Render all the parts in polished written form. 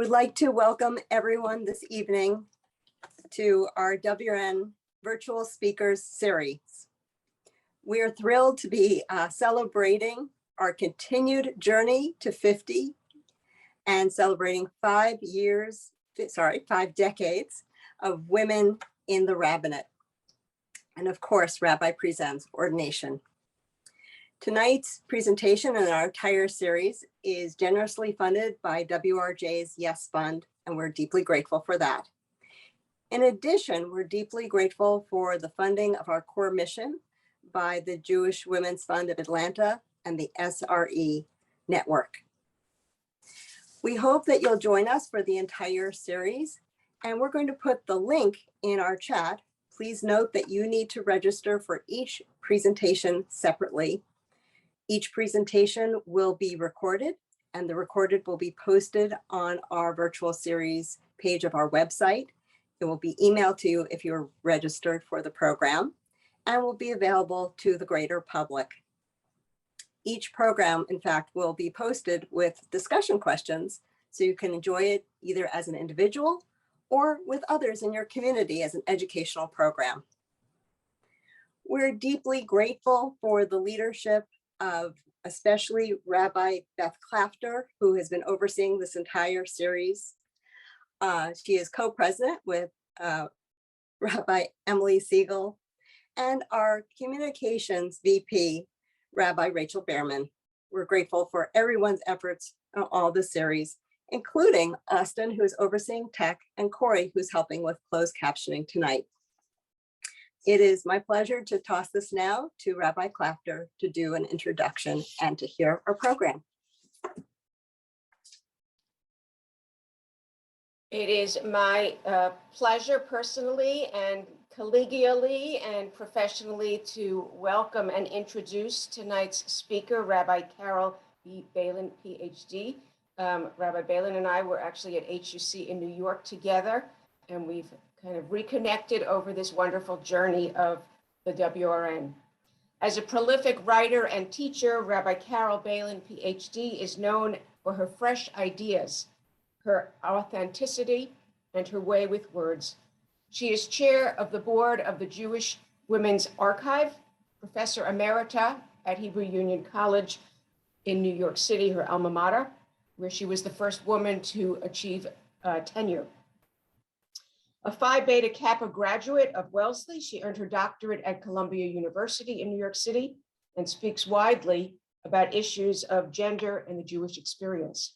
Would like to welcome everyone this evening to our WRN Virtual Speakers Series. We are thrilled to be celebrating our continued journey to 50 and celebrating 5 decades of women in the Rabbinic. And of course, Rabbi Presend's Ordination. Tonight's presentation and our entire series is generously funded by WRJ's Yes Fund, and we're deeply grateful for that. In addition, we're deeply grateful for the funding of our core mission by the Jewish Women's Fund of Atlanta and the SRE Network. We hope that you'll join us for the entire series, and we're going to put the link in our chat. Please note that you need to register for each presentation separately. Each presentation will be recorded, and the recorded will be posted on our virtual series page of our website. It will be emailed to you if you're registered for the program, and will be available to the greater public. Each program, in fact, will be posted with discussion questions, so you can enjoy it either as an individual or with others in your community as an educational program. We're deeply grateful for the leadership of especially Rabbi Beth Clafter, who has been overseeing this entire series. She is co-president with Rabbi Emily Siegel and our communications VP, Rabbi Rachel Behrman. We're grateful for everyone's efforts on all the series, including Austin, who's overseeing tech, and Corey, who's helping with closed captioning tonight. It is my pleasure to toss this now to Rabbi Clafter to do an introduction and to hear our program. It is my pleasure personally and collegially and professionally to welcome and introduce tonight's speaker, Rabbi Carole B. Balin, PhD. Rabbi Balin and I were actually at HUC in New York together, and we've kind of reconnected over this wonderful journey of the WRN. As a prolific writer and teacher, Rabbi Carole Balin, PhD, is known for her fresh ideas, her authenticity, and her way with words. She is chair of the board of the Jewish Women's Archive, professor emerita at Hebrew Union College in New York City, her alma mater, where she was the first woman to achieve tenure. A Phi Beta Kappa graduate of Wellesley, she earned her doctorate at Columbia University in New York City and speaks widely about issues of gender and the Jewish experience.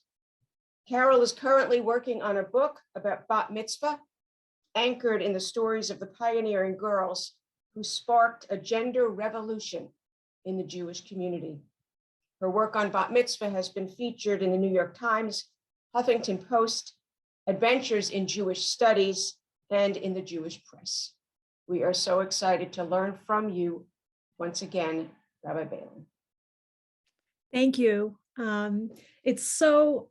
Carole is currently working on a book about bat mitzvah, anchored in the stories of the pioneering girls who sparked a gender revolution in the Jewish community. Her work on bat mitzvah has been featured in the New York Times, Huffington Post, Adventures in Jewish Studies, and in the Jewish press. We are so excited to learn from you once again, Rabbi Balin. Thank you. It's so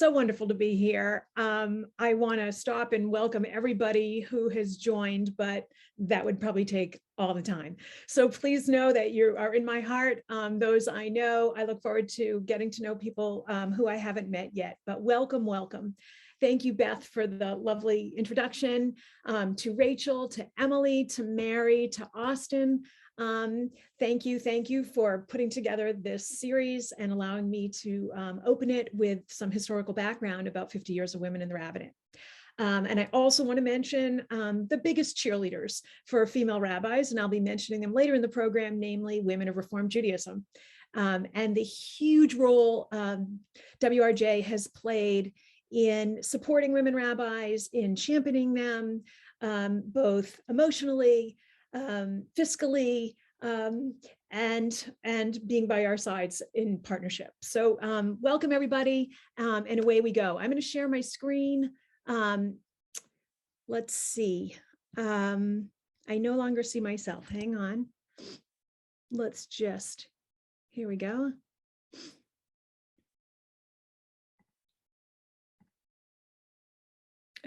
wonderful to be here. I want to stop and welcome everybody who has joined, but that would probably take all the time. So please know that you are in my heart. Those I know, I look forward to getting to know people who I haven't met yet, but welcome, welcome. Thank you, Beth, for the lovely introduction, to Rachel, to Emily, to Mary, to Austin. Thank you for putting together this series and allowing me to open it with some historical background about 50 years of women in the Rabbinic. And I also want to mention the biggest cheerleaders for female rabbis, and I'll be mentioning them later in the program, namely women of Reform Judaism, and the huge role WRJ has played in supporting women rabbis, in championing them, both emotionally, fiscally, and being by our sides in partnership. So welcome everybody, and away we go. I'm going to share my screen. Let's see. I no longer see myself. Hang on. Let's just, here we go.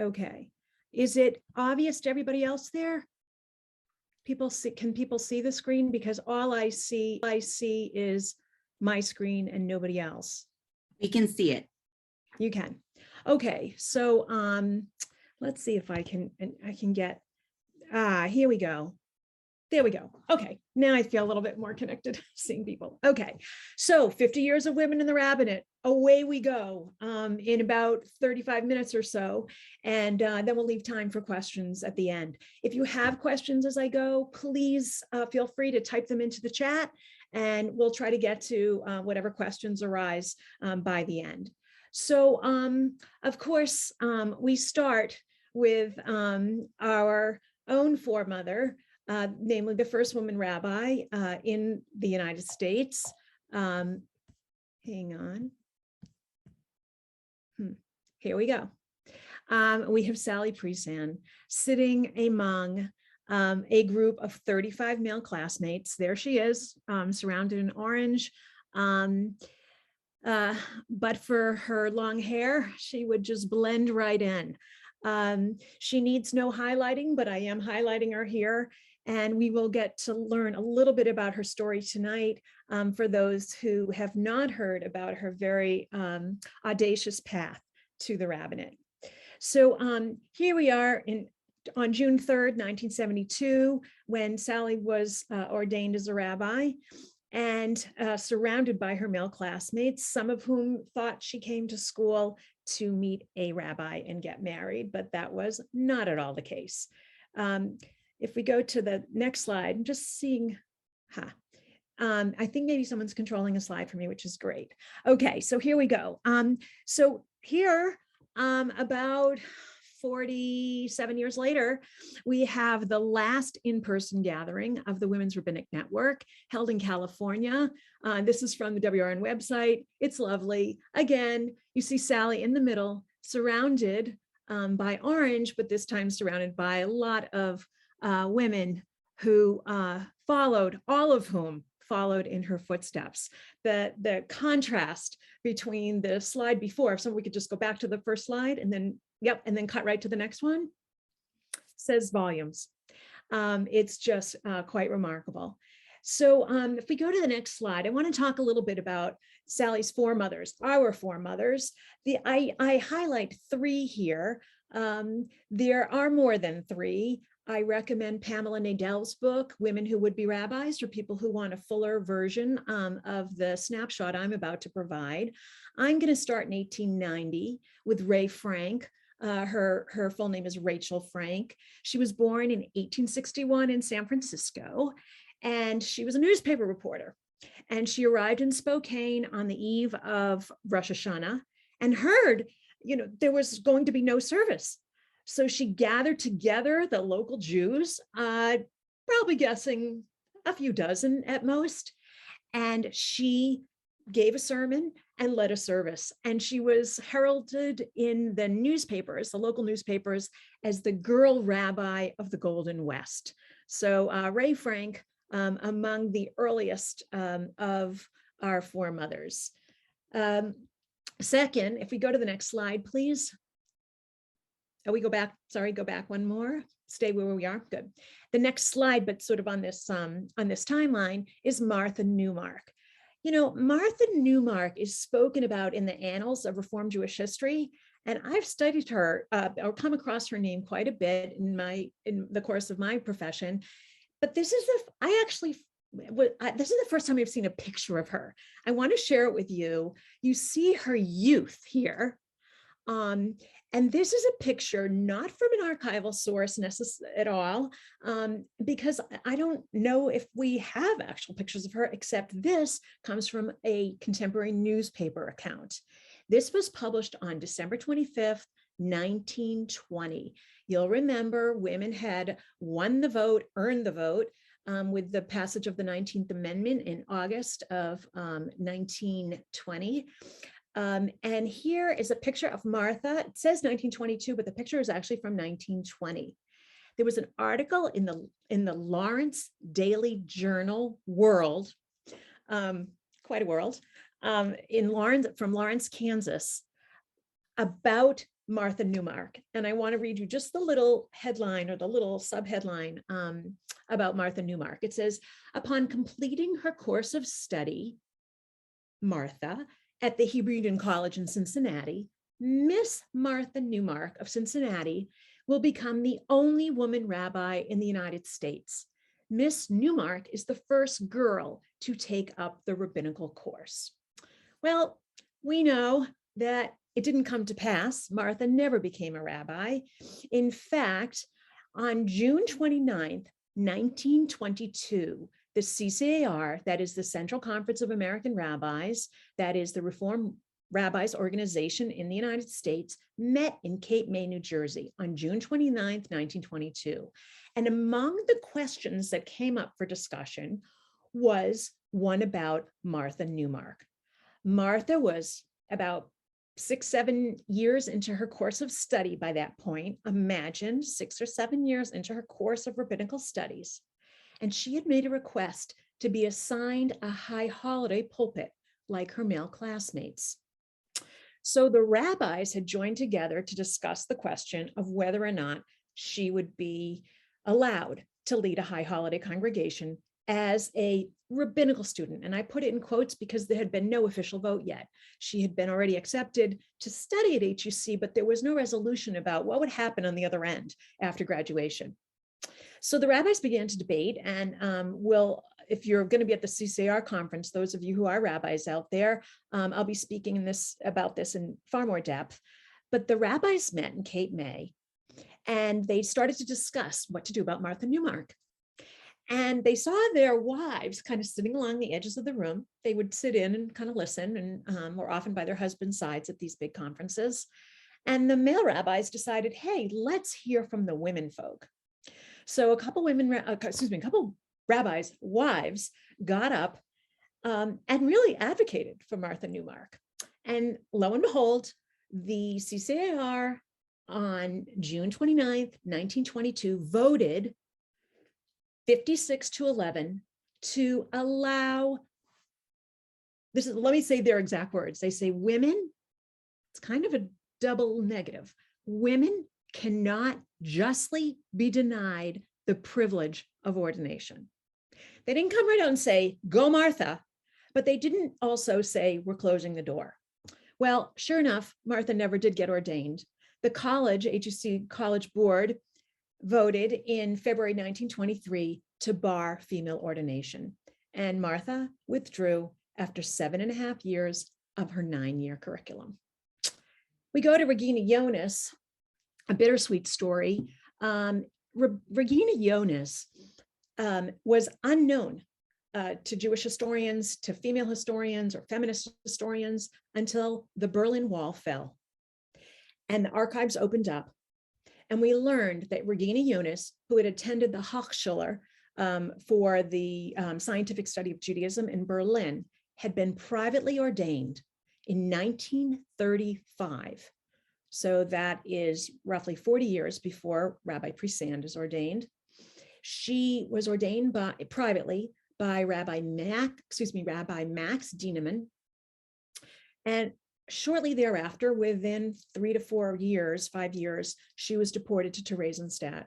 Okay. Is it obvious to everybody else there? Can people see the screen? Because all I see is my screen and nobody else. We can see it. You can. Okay, so let's see if I can get, here we go. There we go. Okay, now I feel a little bit more connected seeing people. Okay, so 50 years of women in the rabbinate. Away we go in about 35 minutes or so, and then we'll leave time for questions at the end. If you have questions as I go, please feel free to type them into the chat, and we'll try to get to whatever questions arise by the end. So, of course, we start with our own foremother, namely the first woman rabbi in the United States. Hang on. Here we go. We have Sally Priesand sitting among a group of 35 male classmates. There she is, surrounded in orange. But for her long hair, she would just blend right in. She needs no highlighting, but I am highlighting her here. And we will get to learn a little bit about her story tonight for those who have not heard about her very audacious path to the rabbinate. So here we are on June 3rd, 1972, when Sally was ordained as a rabbi and surrounded by her male classmates, some of whom thought she came to school to meet a rabbi and get married, but that was not at all the case. If we go to the next slide, I'm just seeing, I think maybe someone's controlling a slide for me, which is great. Okay, so here we go. So here, about 47 years later, we have the last in-person gathering of the Women's Rabbinic Network held in California. This is from the WRN website. It's lovely. Again, you see Sally in the middle, surrounded by orange, but this time surrounded by a lot of women who followed, all of whom followed in her footsteps. The contrast between the slide before, if we could just go back to the first slide and then, yep, and then cut right to the next one, says volumes. It's just quite remarkable. So if we go to the next slide, I want to talk a little bit about Sally's foremothers, our foremothers. I highlight three here. There are more than three. I recommend Pamela Nadel's book, Women Who Would Be Rabbis, for people who want a fuller version of the snapshot I'm about to provide. I'm going to start in 1890 with Ray Frank. Her full name is Rachel Frank. She was born in 1861 in San Francisco, and she was a newspaper reporter. And she arrived in Spokane on the eve of Rosh Hashanah and heard, there was going to be no service. So she gathered together the local Jews, probably guessing a few dozen at most, and she gave a sermon and led a service. And she was heralded in the newspapers, the local newspapers, as the girl rabbi of the Golden West. So Ray Frank, among the earliest of our foremothers. Second, if we go to the next slide, please. Oh, we go back, sorry, go back one more, stay where we are, good. The next slide, but sort of on this timeline, is Martha Newmark. Martha Newmark is spoken about in the annals of Reformed Jewish history, and I've studied her or come across her name quite a bit in the course of my profession. But this is this is the first time I've seen a picture of her. I want to share it with you. You see her youth here. And this is a picture not from an archival source at all, because I don't know if we have actual pictures of her, except this comes from a contemporary newspaper account. This was published on December 25th, 1920. You'll remember women had won the vote, earned the vote, with the passage of the 19th Amendment in August of 1920. And here is a picture of Martha. It says 1922, but the picture is actually from 1920. There was an article in the Lawrence Daily Journal World, quite a world, from Lawrence, Kansas, about Martha Newmark. And I want to read you just the little headline or the little subheadline about Martha Newmark. It says, upon completing her course of study, Martha, at the Hebrew Union College in Cincinnati, Miss Martha Newmark of Cincinnati will become the only woman rabbi in the United States. Miss Newmark is the first girl to take up the rabbinical course. Well, we know that it didn't come to pass. Martha never became a rabbi. In fact, on June 29th, 1922, the CCAR, that is the Central Conference of American Rabbis, that is the Reform Rabbis organization in the United States, met in Cape May, New Jersey on June 29th, 1922. And among the questions that came up for discussion was one about Martha Newmark. Martha was about 6-7 years into her course of study by that point. Imagine 6 or 7 years into her course of rabbinical studies. And she had made a request to be assigned a high holiday pulpit like her male classmates. So the rabbis had joined together to discuss the question of whether or not she would be allowed to lead a high holiday congregation as a rabbinical student. And I put it in quotes because there had been no official vote yet. She had been already accepted to study at HUC, but there was no resolution about what would happen on the other end after graduation. So the rabbis began to debate, and if you're going to be at the CCAR conference, those of you who are rabbis out there, I'll be speaking about this in far more depth. But the rabbis met in Cape May, and they started to discuss what to do about Martha Newmark. And they saw their wives kind of sitting along the edges of the room. They would sit in and kind of listen, and were often by their husbands' sides at these big conferences. And the male rabbis decided, hey, let's hear from the women folk. So a couple rabbis' wives got up and really advocated for Martha Newmark. And lo and behold, the CCAR on June 29th, 1922 voted 56-11 to allow, let me say their exact words. They say women, it's kind of a double negative. Women cannot justly be denied the privilege of ordination. They didn't come right out and say, go Martha, but they didn't also say, we're closing the door. Well, sure enough, Martha never did get ordained. The college, HUC College Board, voted in February 1923 to bar female ordination. And Martha withdrew after 7.5 years of her 9-year curriculum. We go to Regina Jonas, a bittersweet story. Regina Jonas was unknown to Jewish historians, to female historians or feminist historians until the Berlin Wall fell and the archives opened up. And we learned that Regina Jonas, who had attended the Hochschule for the scientific study of Judaism in Berlin, had been privately ordained in 1935. So that is roughly 40 years before Rabbi Priesand is ordained. She was ordained privately by Rabbi Max Dieneman. And shortly thereafter, within 3 to 4 years, 5 years, she was deported to Theresienstadt.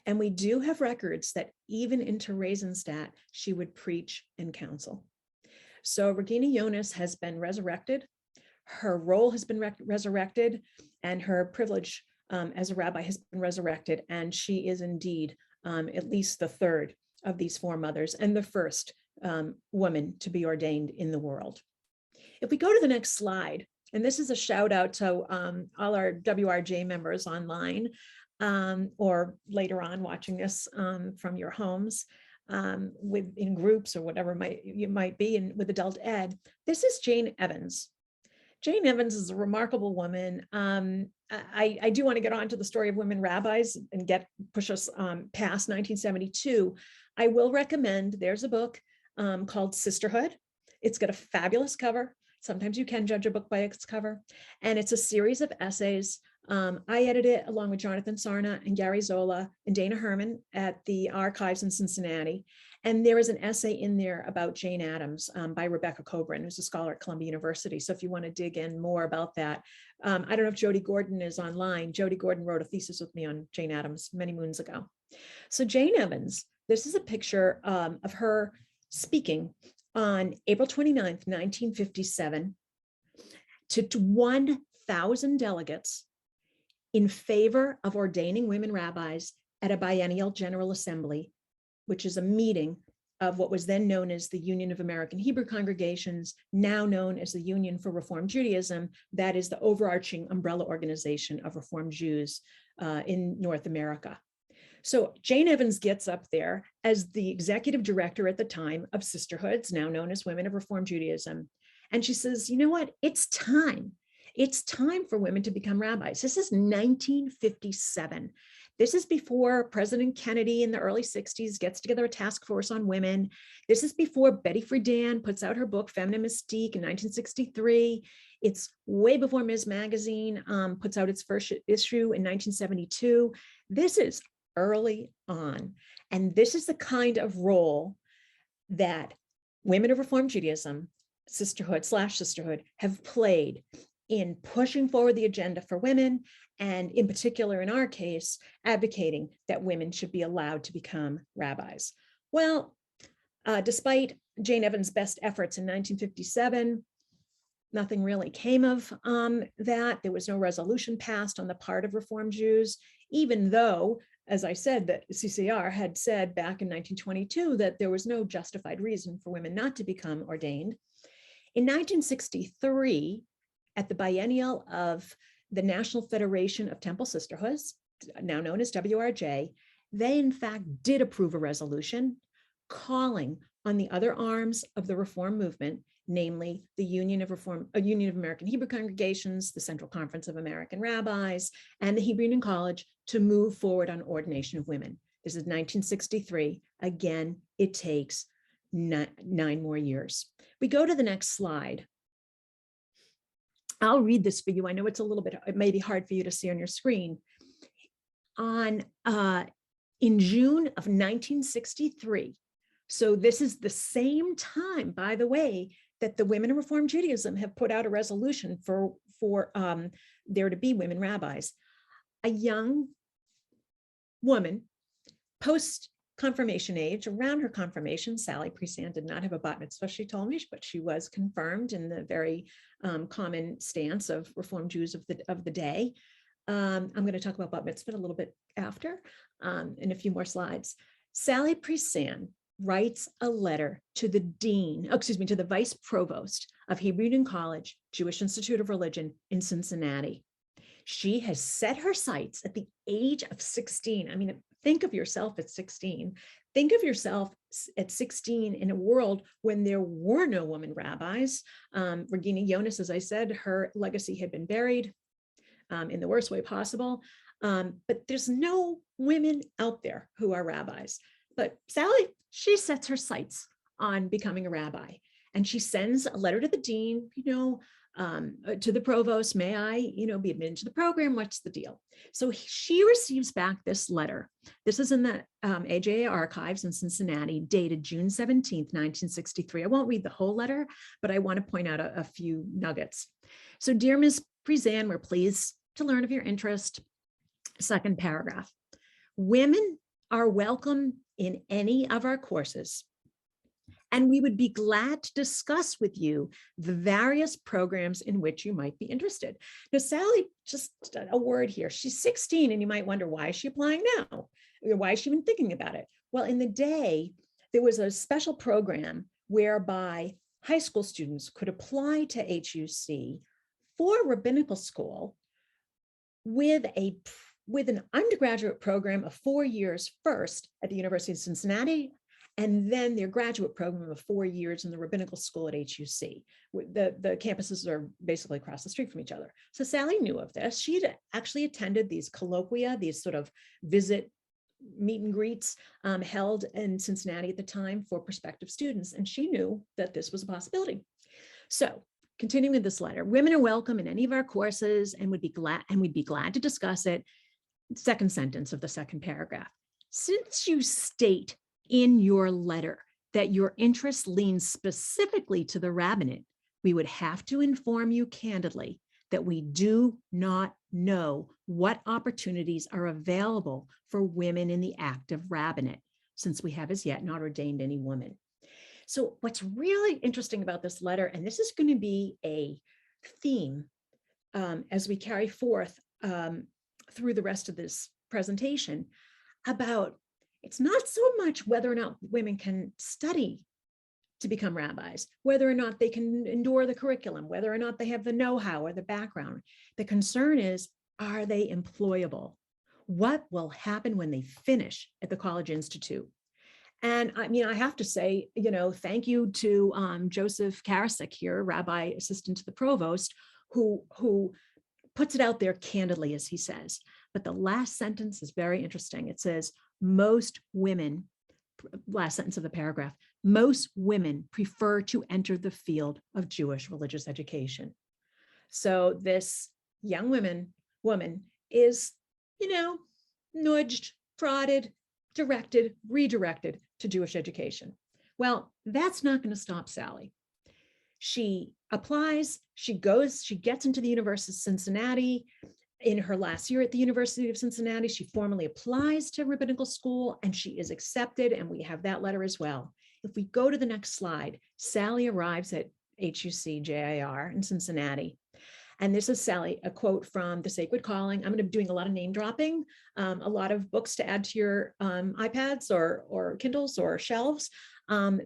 And we do have records that even in Theresienstadt, she would preach and counsel. So Regina Jonas has been resurrected. Her role has been resurrected, and her privilege as a rabbi has been resurrected. And she is indeed at least the third of these four mothers and the first woman to be ordained in the world. If we go to the next slide, and this is a shout out to all our WRJ members online or later on watching this from your homes in groups or whatever you might be in with adult ed. This is Jane Evans. Jane Evans is a remarkable woman. I do want to get on to the story of women rabbis and push us past 1972. I will recommend, there's a book called Sisterhood. It's got a fabulous cover. Sometimes you can judge a book by its cover. And it's a series of essays. I edited it along with Jonathan Sarna and Gary Zola and Dana Herman at the archives in Cincinnati. And there is an essay in there about Jane Addams by Rebecca Coburn, who's a scholar at Columbia University. So if you want to dig in more about that, I don't know if Jody Gordon is online. Jody Gordon wrote a thesis with me on Jane Addams many moons ago. So Jane Evans, this is a picture of her speaking on April 29th, 1957 to 1,000 delegates in favor of ordaining women rabbis at a biennial General Assembly, which is a meeting of what was then known as the Union of American Hebrew Congregations, now known as the Union for Reform Judaism. That is the overarching umbrella organization of Reform Jews in North America. So Jane Evans gets up there as the executive director at the time of Sisterhoods, now known as Women of Reform Judaism. And she says, you know what, it's time. It's time for women to become rabbis. This is 1957. This is before President Kennedy in the early 60s gets together a task force on women. This is before Betty Friedan puts out her book, Feminine Mystique in 1963. It's way before Ms. Magazine puts out its first issue in 1972. This is early on. And this is the kind of role that Women of Reform Judaism, sisterhood have played in pushing forward the agenda for women, and in particular, in our case, advocating that women should be allowed to become rabbis. Well, despite Jane Evans' best efforts in 1957, nothing really came of that. There was no resolution passed on the part of Reform Jews, even though, as I said, that CCR had said back in 1922 that there was no justified reason for women not to become ordained. In 1963, at the biennial of the National Federation of Temple Sisterhoods, now known as WRJ, they in fact did approve a resolution calling on the other arms of the Reform movement, namely the Union of American Hebrew Congregations, the Central Conference of American Rabbis, and the Hebrew Union College to move forward on ordination of women. This is 1963. Again, it takes 9 more years. We go to the next slide. I'll read this for you. I know it's a little bit, it may be hard for you to see on your screen. In June of 1963, so this is the same time, by the way, that the Women of Reform Judaism have put out a resolution for there to be women rabbis. A young woman, post-confirmation age, around her confirmation, Sally Priesand did not have a bat mitzvah, she told me, but she was confirmed in the very common stance of Reform Jews of the day. I'm going to talk about bat mitzvah a little bit after in a few more slides. Sally Priesand writes a letter to the to the vice provost of Hebrew Union College, Jewish Institute of Religion in Cincinnati. She has set her sights at the age of 16. I mean, think of yourself at 16. Think of yourself at 16 in a world when there were no women rabbis. Regina Jonas, as I said, her legacy had been buried in the worst way possible. But there's no women out there who are rabbis. But Sally, she sets her sights on becoming a rabbi. And she sends a letter to the dean, to the provost, may I, be admitted to the program? What's the deal? So she receives back this letter. This is in the AJA archives in Cincinnati, dated June 17th, 1963. I won't read the whole letter, but I want to point out a few nuggets. So, dear Ms. Presan, we're pleased to learn of your interest. Second paragraph. Women are welcome in any of our courses, and we would be glad to discuss with you the various programs in which you might be interested. Now, Sally, just a word here. She's 16, and you might wonder, why is she applying now? Why is she even thinking about it? Well, in the day, there was a special program whereby high school students could apply to HUC for rabbinical school with an undergraduate program of 4 years first at the University of Cincinnati, and then their graduate program of 4 years in the rabbinical school at HUC. The campuses are basically across the street from each other. So Sally knew of this. She had actually attended these colloquia, these sort of meet and greets held in Cincinnati at the time for prospective students, and she knew that this was a possibility. So, continuing with this letter, women are welcome in any of our courses, and we'd be glad to discuss it. Second sentence of the second paragraph. Since you state in your letter that your interest leans specifically to the rabbinate, we would have to inform you candidly that we do not know what opportunities are available for women in the active rabbinate, since we have as yet not ordained any woman. So what's really interesting about this letter, and this is going to be a theme as we carry forth through the rest of this presentation about it's not so much whether or not women can study to become rabbis, whether or not they can endure the curriculum, whether or not they have the know-how or the background. The concern is, are they employable? What will happen when they finish at the College Institute? And I mean, I have to say, thank you to Joseph Karasik here, Rabbi Assistant to the Provost, who puts it out there candidly, as he says. But the last sentence is very interesting. It says, most women, last sentence of the paragraph, most women prefer to enter the field of Jewish religious education. So this young woman is, nudged, prodded, directed, redirected to Jewish education. Well, that's not going to stop Sally. She applies, she gets into the University of Cincinnati. In her last year at the University of Cincinnati, she formally applies to rabbinical school and she is accepted, and we have that letter as well. If we go to the next slide, Sally arrives at HUC JIR in Cincinnati. And this is Sally, a quote from The Sacred Calling. I'm going to be doing a lot of name dropping, a lot of books to add to your iPads or Kindles or shelves.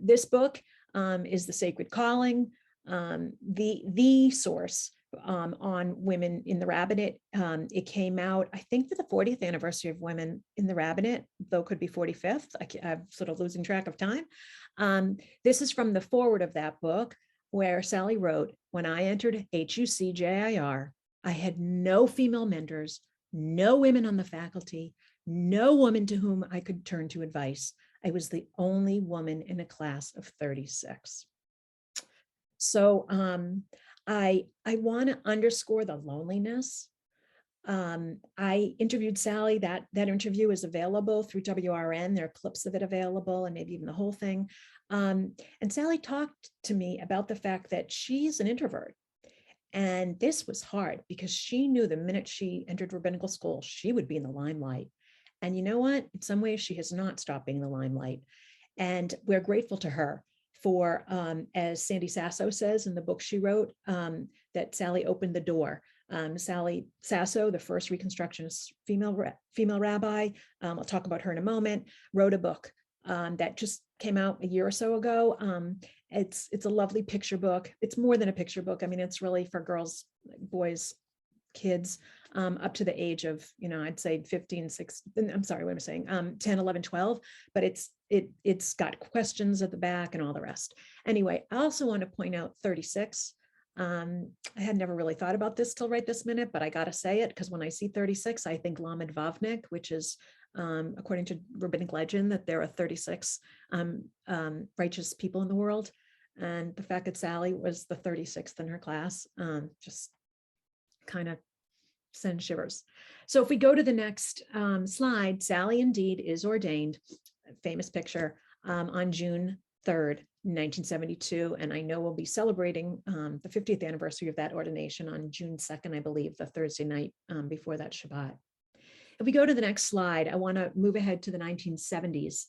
This book is The Sacred Calling, the source on women in the rabbinate. It came out, I think, for the 40th anniversary of women in the rabbinate, though it could be 45th. I'm sort of losing track of time. This is from the foreword of that book, where Sally wrote, when I entered HUC JIR, I had no female mentors, no women on the faculty, no woman to whom I could turn to advice. I was the only woman in a class of 36. So I want to underscore the loneliness. I interviewed Sally. That interview is available through WRN. There are clips of it available, and maybe even the whole thing. And Sally talked to me about the fact that she's an introvert. And this was hard because she knew the minute she entered rabbinical school, she would be in the limelight. And you know what? In some ways, she has not stopped being in the limelight. And we're grateful to her for, as Sandy Sasso says in the book she wrote, that Sally opened the door. Sally Sasso, the first Reconstructionist female rabbi, I'll talk about her in a moment, wrote a book that just came out a year or so ago. It's a lovely picture book. It's more than a picture book. I mean, it's really for girls, boys, kids, up to the age of, I'd say 15, 16, I'm sorry, what am I saying? 10, 11, 12, but it's got questions at the back and all the rest. Anyway, I also want to point out 36. I had never really thought about this till right this minute, but I got to say it because when I see 36, I think Lamed Vavnik, which is, according to rabbinic legend, that there are 36 righteous people in the world. And the fact that Sally was the 36th in her class just kind of sends shivers. So if we go to the next slide, Sally indeed is ordained, famous picture, on June 3rd, 1972. And I know we'll be celebrating the 50th anniversary of that ordination on June 2nd, I believe, the Thursday night before that Shabbat. If we go to the next slide, I want to move ahead to the 1970s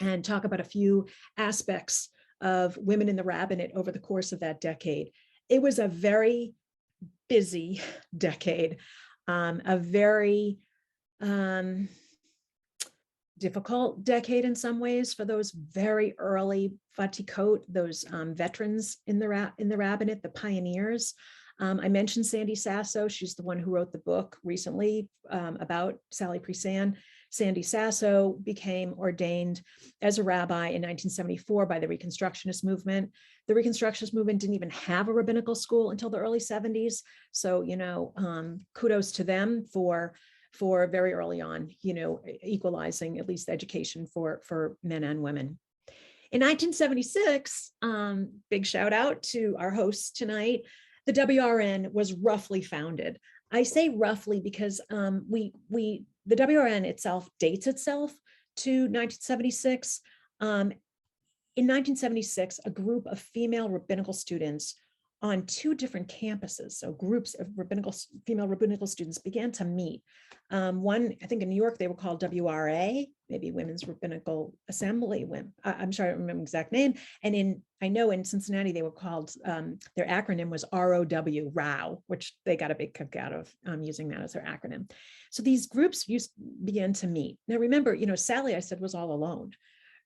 and talk about a few aspects of women in the rabbinate over the course of that decade. It was a very busy decade, a very difficult decade in some ways for those very early Vatikot, those veterans in the rabbinate, the pioneers. I mentioned Sandy Sasso. She's the one who wrote the book recently about Sally Priesand. Sandy Sasso became ordained as a rabbi in 1974 by the Reconstructionist movement. The Reconstructionist movement didn't even have a rabbinical school until the early 70s. So, kudos to them for very early on, equalizing at least education for men and women. In 1976, big shout out to our hosts tonight, the WRN was roughly founded. I say roughly because the WRN itself dates itself to 1976. In 1976, a group of female rabbinical students on 2 different campuses. So groups of female rabbinical students began to meet. One, I think in New York, they were called WRA, maybe Women's Rabbinical Assembly. I'm sorry, I don't remember the exact name. And I know in Cincinnati, they were called, their acronym was ROW, which they got a big kick out of using that as their acronym. So these groups began to meet. Now remember, Sally, I said, was all alone,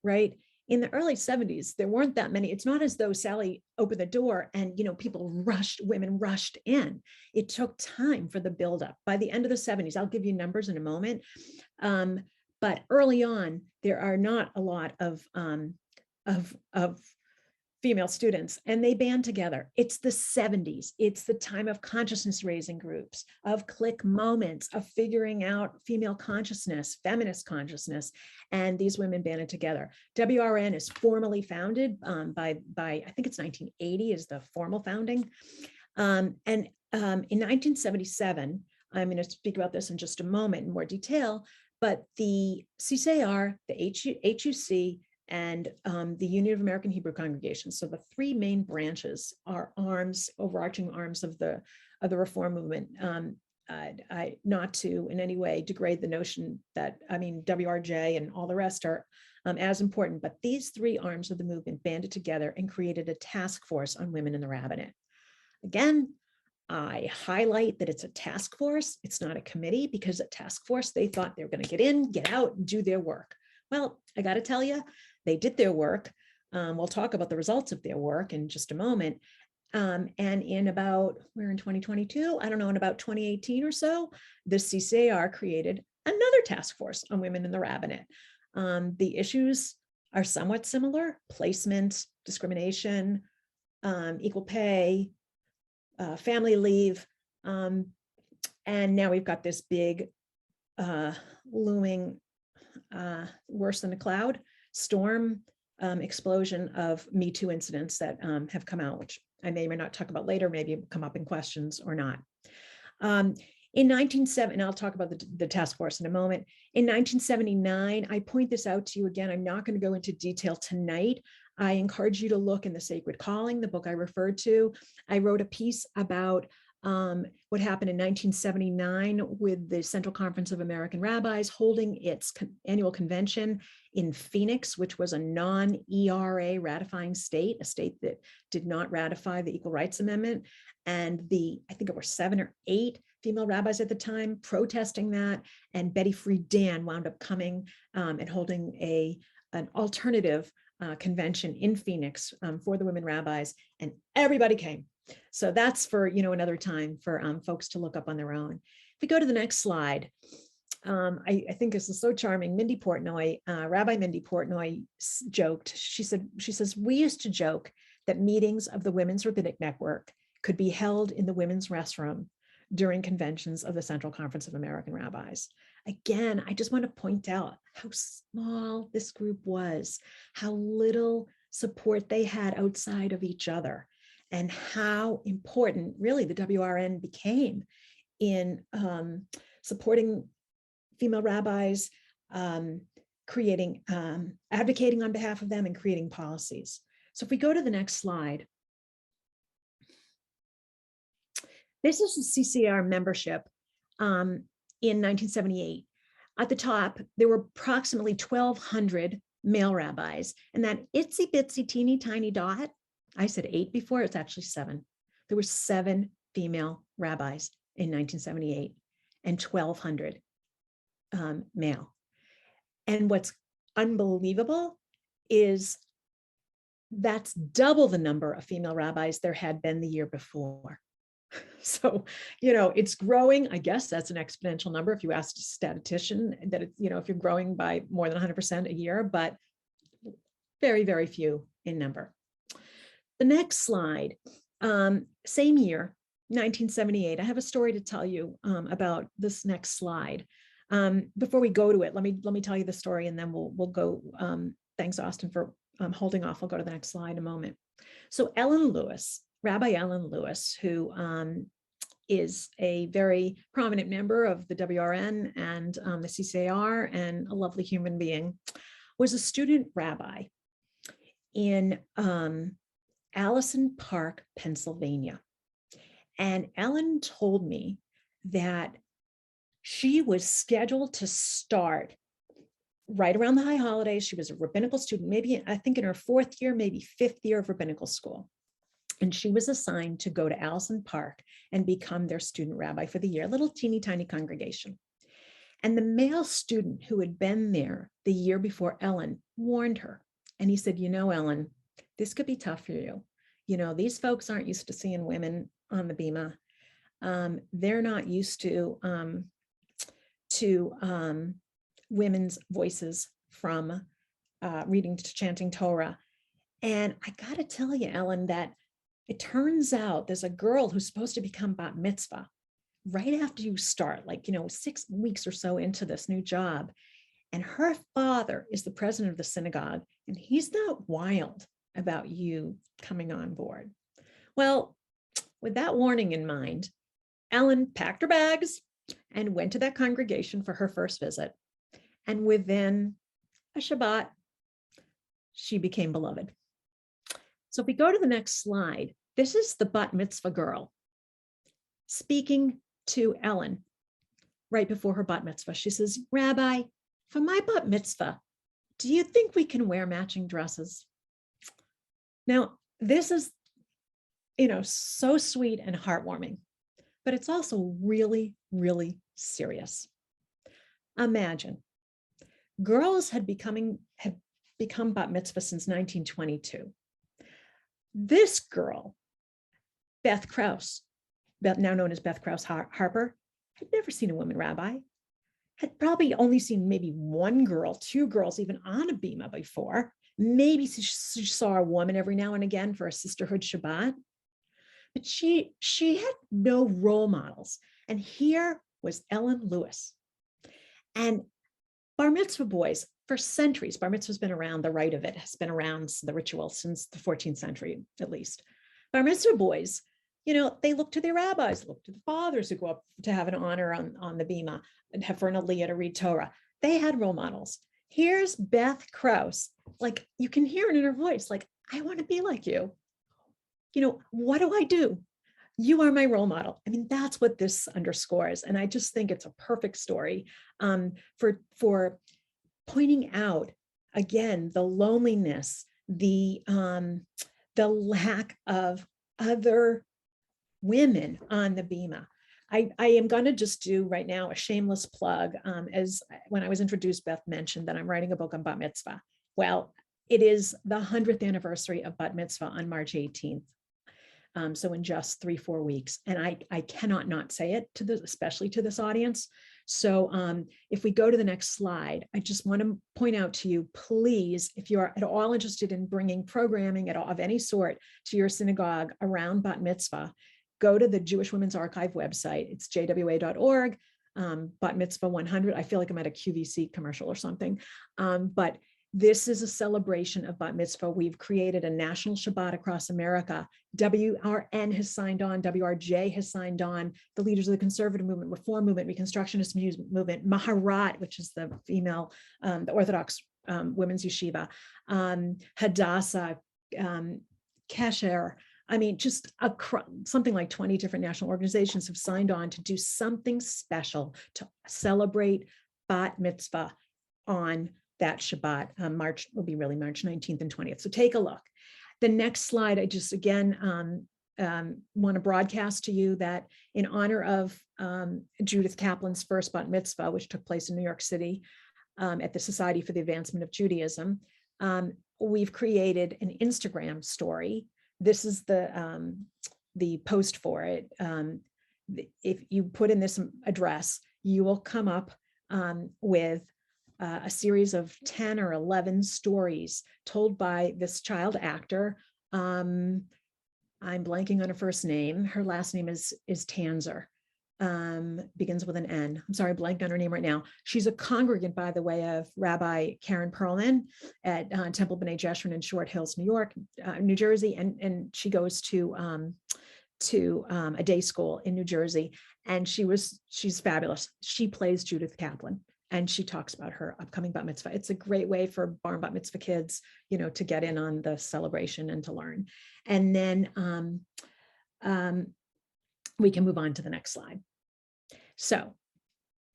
right? In the early 70s, there weren't that many. It's not as though Sally opened the door and, women rushed in. It took time for the buildup. By the end of the 70s, I'll give you numbers in a moment. But early on, there are not a lot of female students, and they band together. It's the 70s. It's the time of consciousness raising groups, of clique moments, of figuring out female consciousness, feminist consciousness, and these women banded together. WRN is formally founded by I think it's 1980 is the formal founding. In 1977, I'm going to speak about this in just a moment in more detail, but the CCAR, the HUC, and the Union of American Hebrew Congregations. So the 3 main branches are overarching arms of the reform movement. Not to in any way degrade the notion that, WRJ and all the rest are as important, but these 3 arms of the movement banded together and created a task force on women in the rabbinate. Again, I highlight that it's a task force. It's not a committee, because a task force, they thought they were going to get in, get out, and do their work. Well, I got to tell you, they did their work. We'll talk about the results of their work in just a moment. And in about, we're in 2022, I don't know, in about 2018 or so, the CCAR created another task force on women in the rabbinate. The issues are somewhat similar: placement, discrimination, equal pay, family leave. And now we've got this big looming, worse than a cloud, storm, explosion of Me Too incidents that have come out, which I may or may not talk about later, maybe come up in questions or not. In 1970, and I'll talk about the task force in a moment. In 1979, I point this out to you again. I'm not going to go into detail tonight. I encourage you to look in The Sacred Calling, the book I referred to. I wrote a piece about what happened in 1979 with the Central Conference of American Rabbis holding its annual convention in Phoenix, which was a non-ERA ratifying state, a state that did not ratify the Equal Rights Amendment. And I think there were 7 or 8 female rabbis at the time protesting that. And Betty Friedan wound up coming and holding an alternative convention in Phoenix for the women rabbis, and everybody came. So that's for, another time for folks to look up on their own. If we go to the next slide, I think this is so charming. Mindy Portnoy, Rabbi Mindy Portnoy joked, she says, we used to joke that meetings of the Women's Rabbinic Network could be held in the women's restroom during conventions of the Central Conference of American Rabbis. Again, I just want to point out how small this group was, how little support they had outside of each other, and how important really the WRN became in supporting female rabbis, creating, advocating on behalf of them, and creating policies. So if we go to the next slide, this is the CCAR membership in 1978. At the top, there were approximately 1,200 male rabbis, and that itsy bitsy teeny tiny dot, I said 8 before, it's actually 7. There were 7 female rabbis in 1978 and 1,200 male. And what's unbelievable is that's double the number of female rabbis there had been the year before. So, it's growing. I guess that's an exponential number if you ask a statistician that, if you're growing by more than 100% a year, but very, very few in number. The next slide, same year, 1978. I have a story to tell you about this next slide. Before we go to it, let me tell you the story, and then we'll go. Thanks, Austin, for holding off. I'll go to the next slide in a moment. So Ellen Lewis, Rabbi Ellen Lewis, who is a very prominent member of the WRN and the CCAR, and a lovely human being, was a student rabbi Allison Park, Pennsylvania. And Ellen told me that she was scheduled to start right around the high holidays. She was a rabbinical student, maybe I think in her 4th year, maybe 5th year of rabbinical school. And she was assigned to go to Allison Park and become their student rabbi for the year, a little teeny tiny congregation. And the male student who had been there the year before Ellen warned her. And he said, you know, Ellen, this could be tough for you. You know, these folks aren't used to seeing women on the bima. They're not used to women's voices from reading to chanting Torah. And I got to tell you, Ellen, that it turns out there's a girl who's supposed to become bat mitzvah right after you start, like, 6 weeks or so into this new job. And her father is the president of the synagogue, and he's not wild about you coming on board. Well, with that warning in mind, Ellen packed her bags and went to that congregation for her first visit. And within a Shabbat, she became beloved. So if we go to the next slide, this is the bat mitzvah girl speaking to Ellen right before her bat mitzvah. She says, Rabbi, for my bat mitzvah, do you think we can wear matching dresses? Now, this is, so sweet and heartwarming, but it's also really, really serious. Imagine, girls had become bat mitzvah since 1922. This girl, Beth Krause, now known as Beth Krause Harper, had never seen a woman rabbi, had probably only seen maybe 1 girl, 2 girls even on a bima before. Maybe she saw a woman every now and again for a sisterhood Shabbat, but she had no role models. And here was Ellen Lewis. And bar mitzvah boys, for centuries, bar mitzvah has been around, the rite of it has been around, the ritual, since the 14th century, at least. Bar mitzvah boys, they look to their rabbis, look to the fathers who go up to have an honor on the bima and have for an Aliyah to read Torah. They had role models. Here's Beth Krause, like you can hear it in her voice, like, I want to be like you. What do I do? You are my role model. I mean, that's what this underscores. And I just think it's a perfect story for pointing out, again, the loneliness, the lack of other women on the bima. I am going to just do right now a shameless plug. As when I was introduced, Beth mentioned that I'm writing a book on bat mitzvah. Well, it is the 100th anniversary of bat mitzvah on March 18th. So in just 3-4 weeks. And I cannot not say it especially to this audience. So if we go to the next slide, I just want to point out to you, please, if you're at all interested in bringing programming of any sort to your synagogue around bat mitzvah, go to the Jewish Women's Archive website. It's jwa.org, bat mitzvah 100. I feel like I'm at a QVC commercial or something. But this is a celebration of bat mitzvah. We've created a national Shabbat across America. WRN has signed on, WRJ has signed on, the leaders of the conservative movement, reform movement, reconstructionist movement, Maharat, which is the female, the Orthodox women's yeshiva, Hadassah, Kesher. I mean, just something like 20 different national organizations have signed on to do something special to celebrate bat mitzvah on that Shabbat. March will be really March 19th and 20th. So take a look. The next slide, I just again want to broadcast to you that in honor of Judith Kaplan's first bat mitzvah, which took place in New York City at the Society for the Advancement of Judaism, we've created an Instagram story. This is the post for it. If you put in this address, you will come up with a series of 10 or 11 stories told by this child actor. I'm blanking on her first name. Her last name is Tanzer. Begins with an N. I'm sorry, blank on her name right now. She's a congregant, by the way, of Rabbi Karen Perlman at Temple B'nai Jeshurun in Short Hills, New Jersey, and she goes to a day school in New Jersey, and she's fabulous. She plays Judith Kaplan. And she talks about her upcoming bat mitzvah. It's a great way for bar and bat mitzvah kids, to get in on the celebration and to learn. And then we can move on to the next slide. So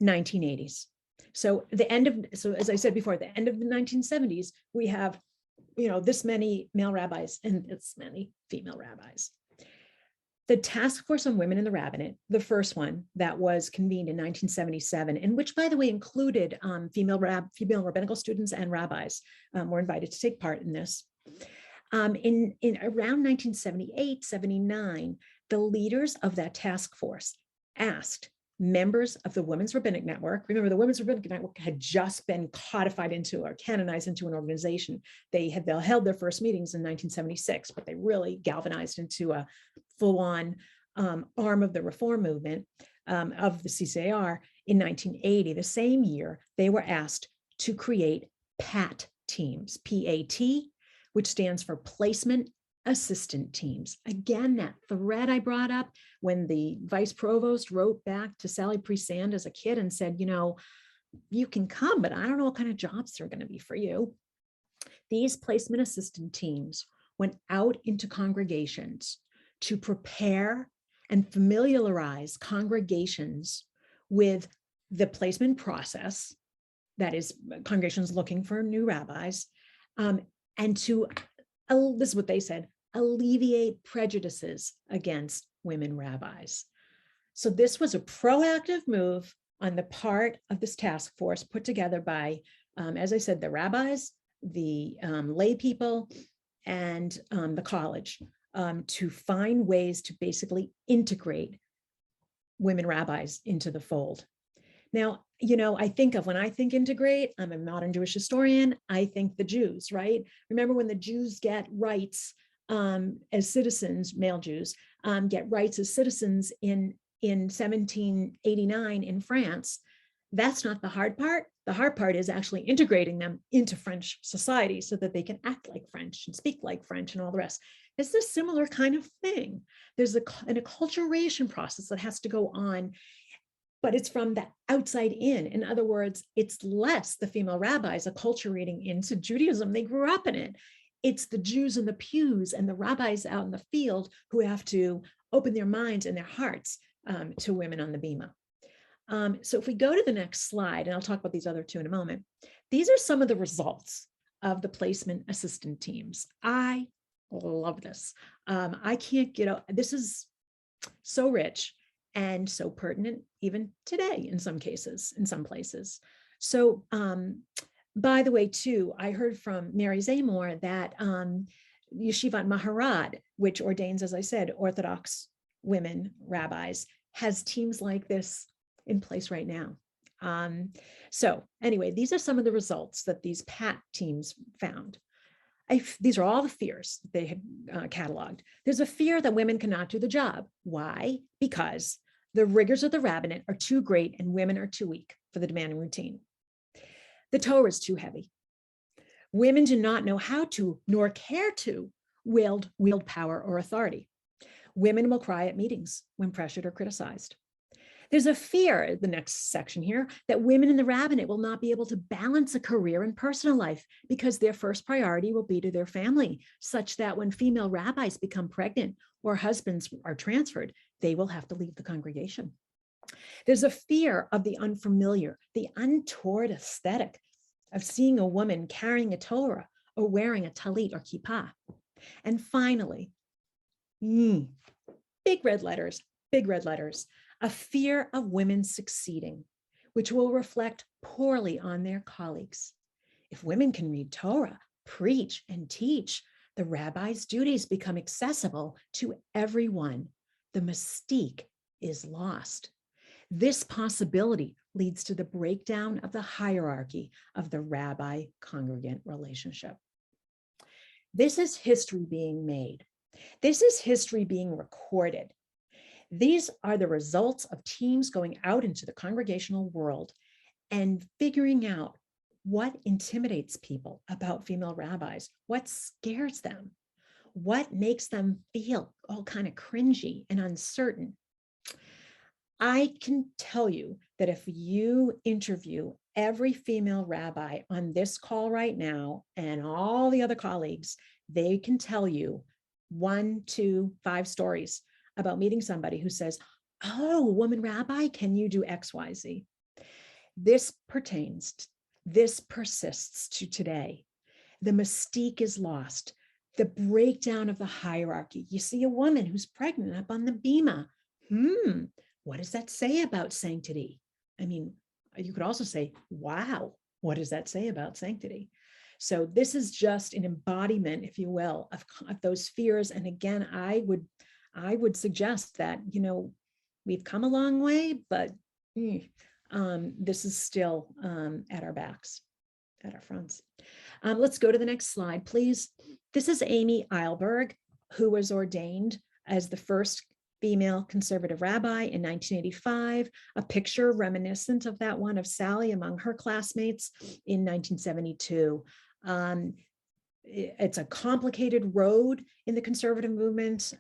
1980s. So as I said before, the end of the 1970s, we have, this many male rabbis and this many female rabbis. The Task Force on Women in the Rabbinate, the first one that was convened in 1977, and which, by the way, included female rabbinical students and rabbis were invited to take part in this. In around 1978, 79, the leaders of that task force asked members of the Women's Rabbinic Network. Remember, the Women's Rabbinic Network had just been codified into or canonized into an organization. They held their first meetings in 1976, but they really galvanized into a full-on arm of the reform movement of the CCAR in 1980. The same year, they were asked to create PAT teams, P-A-T, which stands for Placement Assistant Teams. Again, that thread I brought up when the vice provost wrote back to Sally Priesand as a kid and said, you can come, but I don't know what kind of jobs they're going to be for you. These placement assistant teams went out into congregations to prepare and familiarize congregations with the placement process, that is, congregations looking for new rabbis, and to, this is what they said, alleviate prejudices against women rabbis. So this was a proactive move on the part of this task force put together by, as I said, the rabbis, the lay people, and the college to find ways to basically integrate women rabbis into the fold. Now, when I think integrate, I'm a modern Jewish historian, I think the Jews, right? Remember when the Jews get rights as citizens, male Jews, get rights as citizens in 1789 in France. That's not the hard part. The hard part is actually integrating them into French society so that they can act like French and speak like French and all the rest. It's a similar kind of thing. There's an acculturation process that has to go on, but it's from the outside in. In other words, it's less the female rabbis acculturating into Judaism. They grew up in it. It's the Jews in the pews and the rabbis out in the field who have to open their minds and their hearts to women on the bima. So if we go to the next slide, and I'll talk about these other two in a moment, these are some of the results of the placement assistant teams. I love this. I can't get out. This is so rich and so pertinent even today in some cases, in some places. So by the way, too, I heard from Mary Zamor that Yeshivat Maharad, which ordains, as I said, Orthodox women rabbis, has teams like this in place right now. So anyway, these are some of the results that these PAT teams found. These are all the fears they had cataloged. There's a fear that women cannot do the job. Why? Because the rigors of the rabbinate are too great and women are too weak for the demanding routine. The Torah is too heavy. Women do not know how to, nor care to, wield power or authority. Women will cry at meetings when pressured or criticized. There's a fear, the next section here, that women in the rabbinate will not be able to balance a career and personal life because their first priority will be to their family, such that when female rabbis become pregnant or husbands are transferred, they will have to leave the congregation. There's a fear of the unfamiliar, the untoward aesthetic of seeing a woman carrying a Torah or wearing a talit or kippah. And finally, big red letters, a fear of women succeeding, which will reflect poorly on their colleagues. If women can read Torah, preach, and teach, the rabbi's duties become accessible to everyone. The mystique is lost. This possibility leads to the breakdown of the hierarchy of the rabbi-congregant relationship. This is history being made. This is history being recorded. These are the results of teams going out into the congregational world and figuring out what intimidates people about female rabbis, what scares them, what makes them feel all kind of cringy and uncertain. I can tell you that if you interview every female rabbi on this call right now and all the other colleagues, they can tell you 1, 2, 5 stories about meeting somebody who says, oh, woman rabbi, can you do X, Y, Z? This persists to today. The mystique is lost. The breakdown of the hierarchy. You see a woman who's pregnant up on the bima. What does that say about sanctity? I mean, you could also say, wow, what does that say about sanctity? So this is just an embodiment, if you will, of those fears. And again, I would suggest that, you know, we've come a long way, but this is still at our backs, at our fronts. Let's go to the next slide, please. This is Amy Eilberg, who was ordained as the first female conservative rabbi in 1985, a picture reminiscent of that one of Sally among her classmates in 1972. It's a complicated road in the conservative movement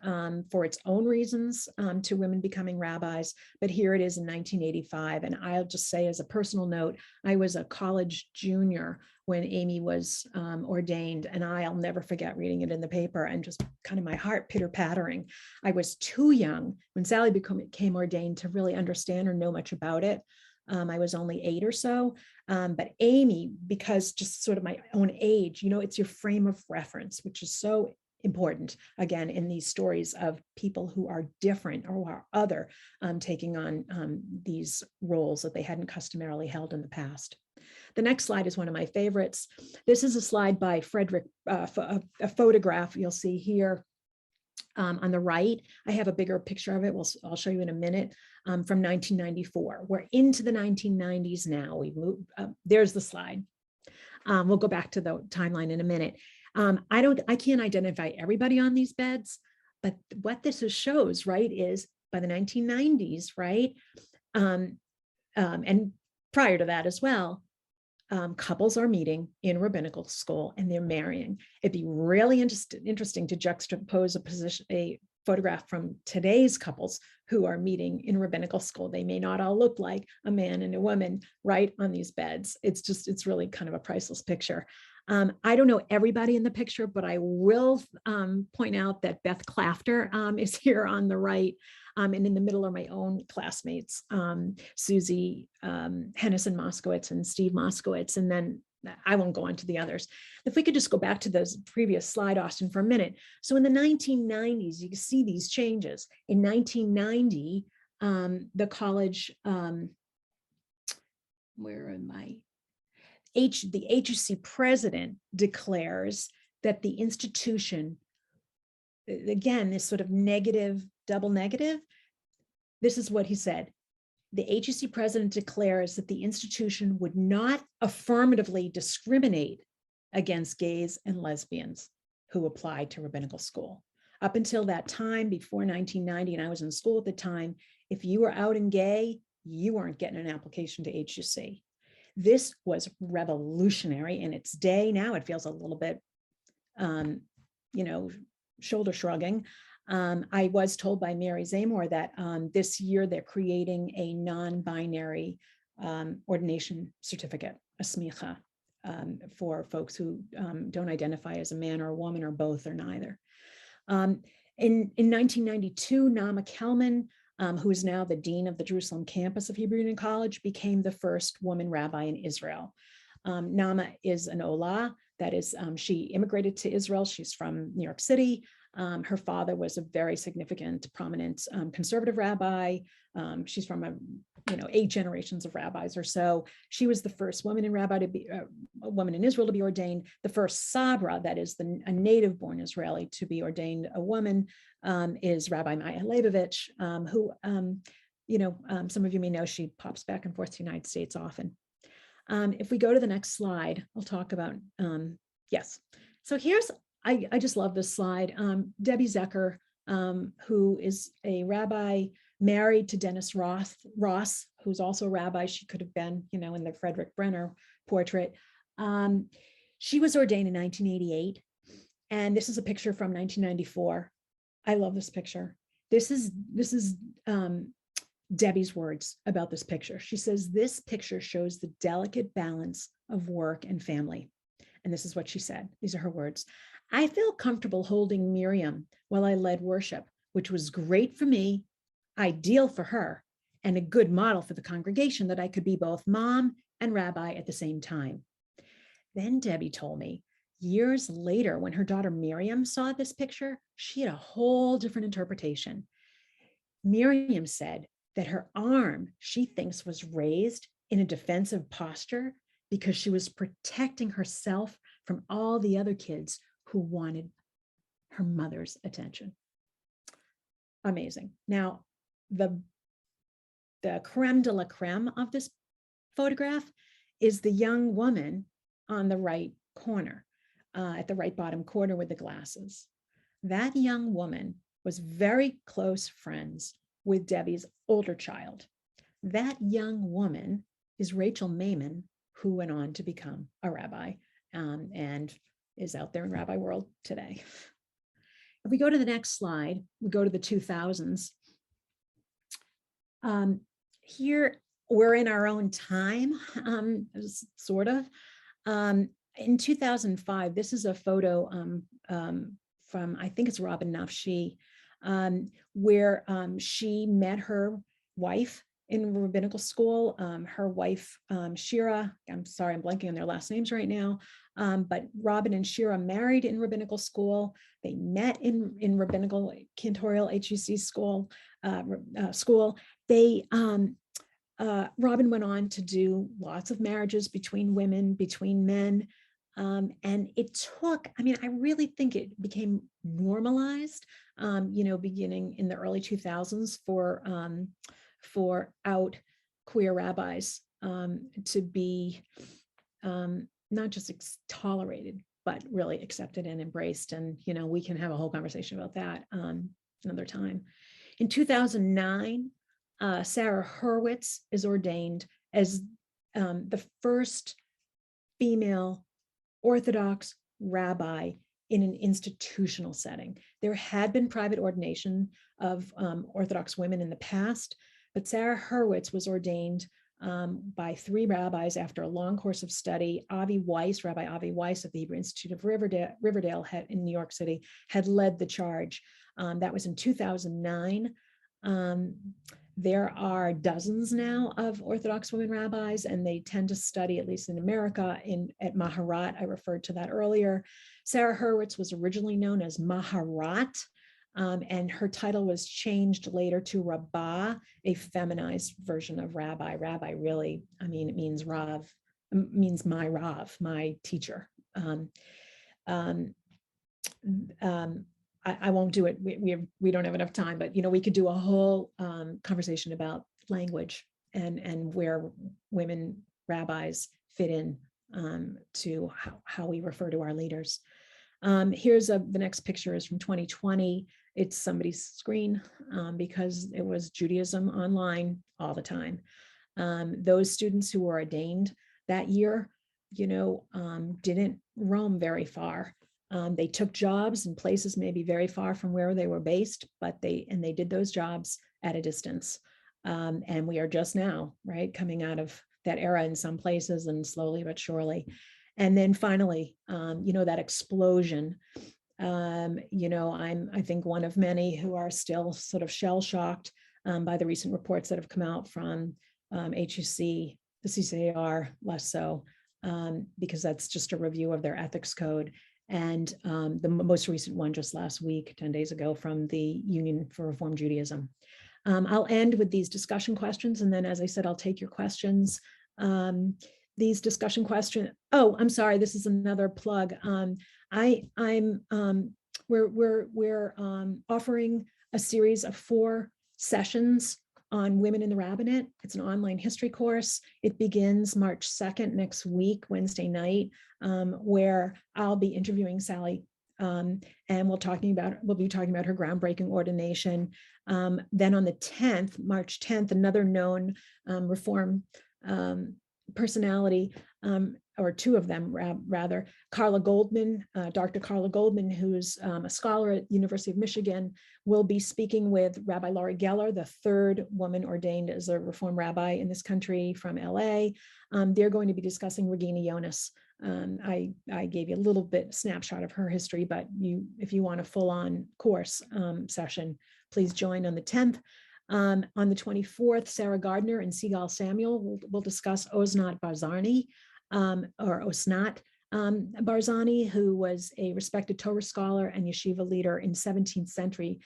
for its own reasons to women becoming rabbis, but here it is in 1985. And I'll just say as a personal note, I was a college junior when Amy was ordained, and I'll never forget reading it in the paper and just kind of my heart pitter-pattering. I was too young when Sally became ordained to really understand or know much about it. I was only 8 or so, but Amy, because just sort of my own age, you know, it's your frame of reference, which is so important, again, in these stories of people who are different or who are other, taking on these roles that they hadn't customarily held in the past. The next slide is one of my favorites. This is a slide by Frederick, a photograph you'll see here. On the right, I have a bigger picture of it. I'll show you in a minute, from 1994. We're into the 1990s now. We've moved, there's the slide. We'll go back to the timeline in a minute. I can't identify everybody on these beds, but what this shows, right, is by the 1990s, right, and prior to that as well, couples are meeting in rabbinical school and they're marrying. It'd be really interesting to juxtapose a photograph from today's couples who are meeting in rabbinical school. They may not all look like a man and a woman right on these beds. It's really kind of a priceless picture. I don't know everybody in the picture, but I will point out that Beth Clafter is here on the right. And in the middle are my own classmates, Susie Hennison Moskowitz and Steve Moskowitz. And then I won't go on to the others. If we could just go back to the previous slide, Austin, for a minute. So in the 1990s, you can see these changes. In 1990, the college, where am I? The HUC president declares that the institution, again, this sort of negative, double negative, this is what he said. The HUC president declares that the institution would not affirmatively discriminate against gays and lesbians who applied to rabbinical school. Up until that time, before 1990, and I was in school at the time, if you were out and gay, you weren't getting an application to HUC. This was revolutionary in its day. Now it feels a little bit, shoulder shrugging. I was told by Mary Zamor that this year they're creating a non-binary ordination certificate, a smicha, for folks who don't identify as a man or a woman or both or neither. In 1992, Nama Kelman, who is now the dean of the Jerusalem campus of Hebrew Union College, became the first woman rabbi in Israel. Nama is an Olah, that is, she immigrated to Israel. She's from New York City. Her father was a very significant, prominent conservative rabbi. She's from 8 generations of rabbis or so. She was the first woman a woman in Israel to be ordained. The first Sabra, that is a native-born Israeli to be ordained a woman, is Rabbi Maya Leibovich, who, some of you may know, she pops back and forth to the United States often. If we go to the next slide, I'll talk about, yes. So here's, I just love this slide. Debbie Zecker, who is a rabbi married to Dennis Ross, who's also a rabbi. She could have been, in the Frederick Brenner portrait. She was ordained in 1988. And this is a picture from 1994. I love this picture. This is Debbie's words about this picture. She says, this picture shows the delicate balance of work and family. And this is what she said. These are her words. I felt comfortable holding Miriam while I led worship, which was great for me, ideal for her, and a good model for the congregation that I could be both mom and rabbi at the same time. Then Debbie told me, years later, when her daughter Miriam saw this picture, she had a whole different interpretation. Miriam said that her arm, she thinks, was raised in a defensive posture because she was protecting herself from all the other kids who wanted her mother's attention. Amazing. Now, the creme de la creme of this photograph is the young woman on the right corner, at the right bottom corner with the glasses. That young woman was very close friends with Debbie's older child. That young woman is Rachel Maimon, who went on to become a rabbi and is out there in rabbi world today. If we go to the next slide, we go to the 2000s. Here, we're in our own time, sort of. In 2005, this is a photo from, I think it's Robin Nafshi, where she met her wife in rabbinical school. Her wife, Shira, I'm sorry, I'm blanking on their last names right now, but Robin and Shira married in rabbinical school. They met in rabbinical cantorial HUC school. Robin went on to do lots of marriages between women, between men. And it took, I mean, I really think it became normalized, beginning in the early 2000s for out queer rabbis to be not just tolerated, but really accepted and embraced. And, we can have a whole conversation about that another time. In 2009, Sarah Hurwitz is ordained as the first female Orthodox rabbi in an institutional setting. There had been private ordination of Orthodox women in the past, but Sarah Hurwitz was ordained by 3 rabbis after a long course of study. Avi Weiss, Rabbi Avi Weiss of the Hebrew Institute of Riverdale in New York City, had led the charge. That was in 2009. There are dozens now of Orthodox women rabbis, and they tend to study, at least in America, at Maharat. I referred to that earlier. Sarah Hurwitz was originally known as Maharat, and her title was changed later to Rabbah, a feminized version of rabbi. Rabbi really, I mean, it means Rav, means my Rav, my teacher. I won't do it. We don't have enough time, but we could do a whole conversation about language and where women rabbis fit in to how we refer to our leaders. Here's the next picture is from 2020. It's somebody's screen because it was Judaism online all the time. Those students who were ordained that year, didn't roam very far. They took jobs in places maybe very far from where they were based, but they did those jobs at a distance. And we are just now, right, coming out of that era in some places and slowly but surely. And then finally, that explosion, I think one of many who are still sort of shell-shocked by the recent reports that have come out from HUC, the CCAR less so, because that's just a review of their ethics code. And the most recent one just last week, 10 days ago, from the Union for Reform Judaism. I'll end with these discussion questions, and then, as I said, I'll take your questions. These discussion questions. Oh, I'm sorry. This is another plug. We're offering a series of 4 sessions on women in the rabbinate. It's an online history course. It begins March 2nd, next week, Wednesday night, where I'll be interviewing Sally, and we'll be talking about her groundbreaking ordination. Then on the 10th, March 10th, another known Reform personality, or two of them rather, Carla Goldman, Dr. Carla Goldman, who's a scholar at University of Michigan, will be speaking with Rabbi Laurie Geller, the third woman ordained as a Reform rabbi in this country from LA. They're going to be discussing Regina Jonas. I gave you a little bit snapshot of her history, but if you want a full-on course session, please join on the 10th. On the 24th, Sarah Gardner and Sigal Samuel will discuss Osnat Barzani, or Osnat Barzani, who was a respected Torah scholar and yeshiva leader in 17th century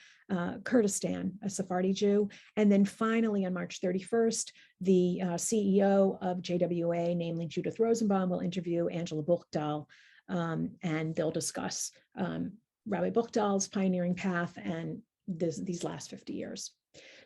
Kurdistan, a Sephardi Jew. And then finally, on March 31st, the CEO of JWA, namely Judith Rosenbaum, will interview Angela Buchdahl, and they'll discuss Rabbi Buchdahl's pioneering path and these last 50 years.